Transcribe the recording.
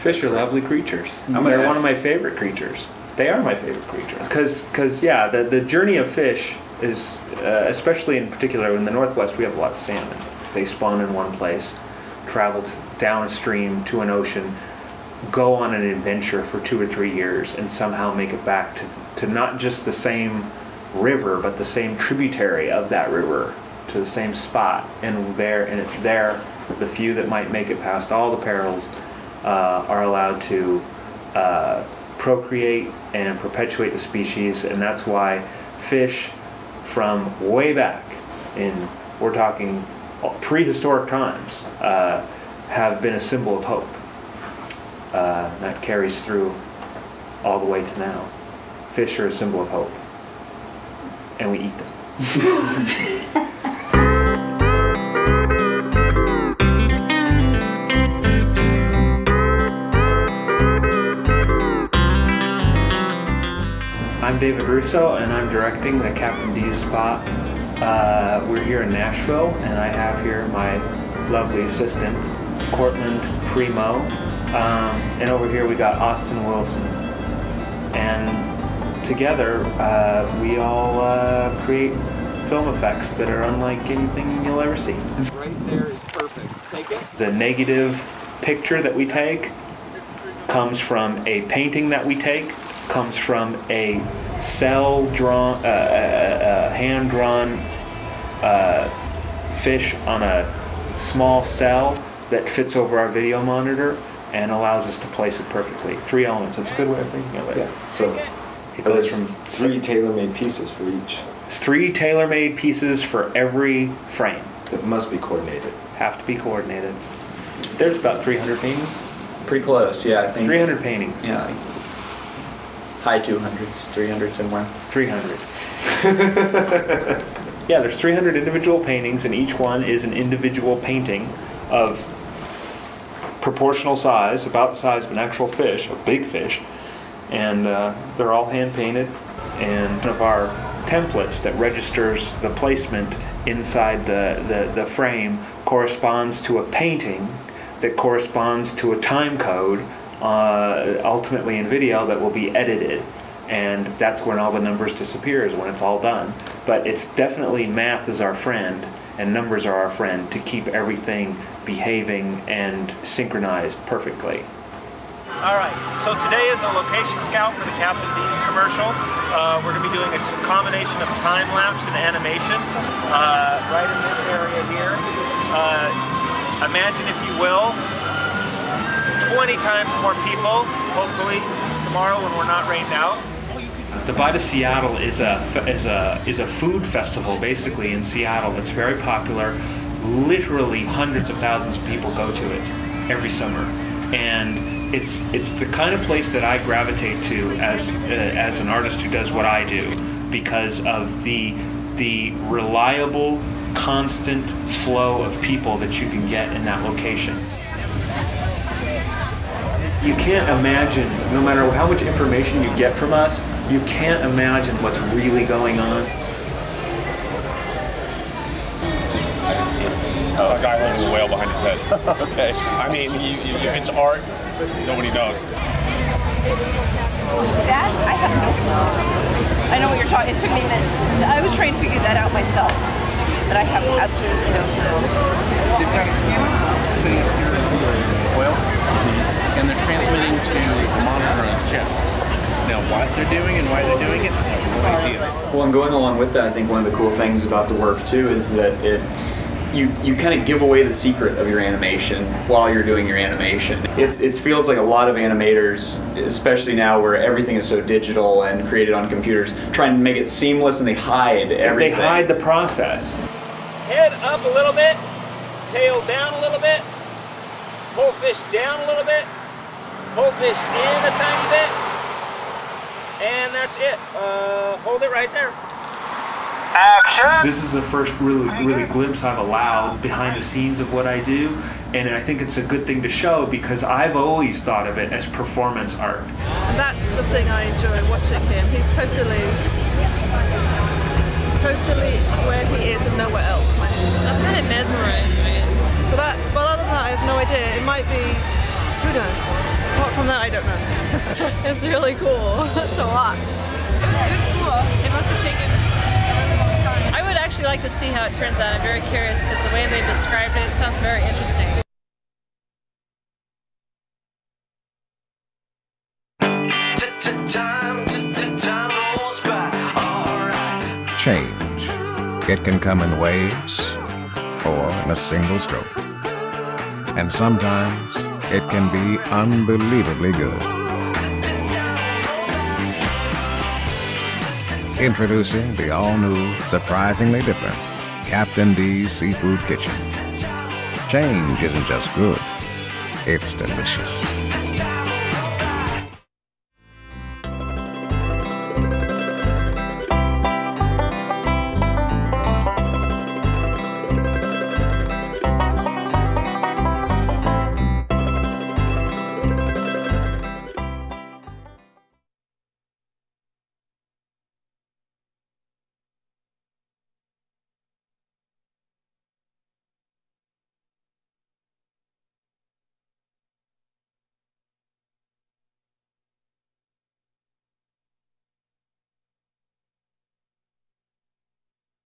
Fish are lovely creatures. They're one of my favorite creatures. They are my favorite creature. Because yeah, the journey of fish is, especially in particular in the Northwest, we have a lot of salmon. They spawn in one place, travel downstream to an ocean, go on an adventure for 2 or 3 years, and somehow make it back to not just the same river, but the same tributary of that river, to the same spot. And it's there, the few that might make it past all the perils are allowed to procreate and perpetuate the species. And that's why fish from way back we're talking prehistoric times, have been a symbol of hope. That carries through all the way to now. Fish are a symbol of hope, and we eat them. I'm David Russo, and I'm directing the Captain D's spot. We're here in Nashville, and I have here my lovely assistant, Cortland Primo. And over here we got Austin Wilson. And together we all create film effects that are unlike anything you'll ever see. Right there is perfect. Take it. The negative picture that we take comes from a painting that we take, comes from a cell-drawn, hand-drawn fish on a small cell that fits over our video monitor and allows us to place it perfectly. 3 elements. That's a good way of thinking of it. Yeah. So it goes from 3 tailor-made pieces for each. 3 tailor-made pieces for every frame. That must be coordinated. Have to be coordinated. There's about 300 paintings. Pretty close, yeah. I think 300 paintings. Yeah. High 200s, 300 somewhere. 300. Yeah, there's 300 individual paintings, and each one is an individual painting of proportional size, about the size of an actual fish, a big fish, and they're all hand painted. And one of our templates that registers the placement inside the frame corresponds to a painting that corresponds to a time code, ultimately in video, that will be edited. And that's when all the numbers disappear, is when it's all done. But it's definitely math is our friend, and numbers are our friend, to keep everything behaving and synchronized perfectly. All right, so today is a location scout for the Captain D's commercial. We're going to be doing a combination of time-lapse and animation right in this area here. Imagine, if you will, 20 times more people, hopefully, tomorrow when we're not rained out. The Bite of Seattle is a food festival, basically, in Seattle that's very popular. Literally hundreds of thousands of people go to it every summer, and it's the kind of place that I gravitate to as an artist who does what I do, because of the reliable, constant flow of people that you can get in that location. You can't imagine, no matter how much information you get from us, you can't imagine what's really going on. I didn't see it. Oh. A guy holding a whale behind his head. Okay. I mean, if it's art, nobody knows. That? I have no clue. I know what you're talking. It took me a minute. I was trying to figure that out myself, but I have absolutely no clue. They've got a camera sitting up here in the whale, and they're transmitting to a monitor on his chest. Now, what they're doing and why they're doing it, I have no idea. Well, and going along with that, I think one of the cool things about the work too is that you kind of give away the secret of your animation while you're doing your animation. It feels like a lot of animators, especially now where everything is so digital and created on computers, trying to make it seamless, and they hide everything. They hide the process. Head up a little bit, tail down a little bit, whole fish down a little bit, whole fish in a tiny bit, and that's it. Hold it right there. Action! This is the first really glimpse I've allowed behind the scenes of what I do, and I think it's a good thing to show, because I've always thought of it as performance art. And that's the thing I enjoy watching him. He's totally where he is and nowhere else. That's kind of mesmerizing. But other than that, I have no idea. It might be, who knows? from that, I don't know. It's really cool to watch. It was cool. It must have taken a really long time. I would actually like to see how it turns out. I'm very curious because the way they described it sounds very interesting. Change. It can come in waves or in a single stroke. And sometimes it can be unbelievably good. Introducing the all-new, surprisingly different Captain D's Seafood Kitchen. Change isn't just good, it's delicious.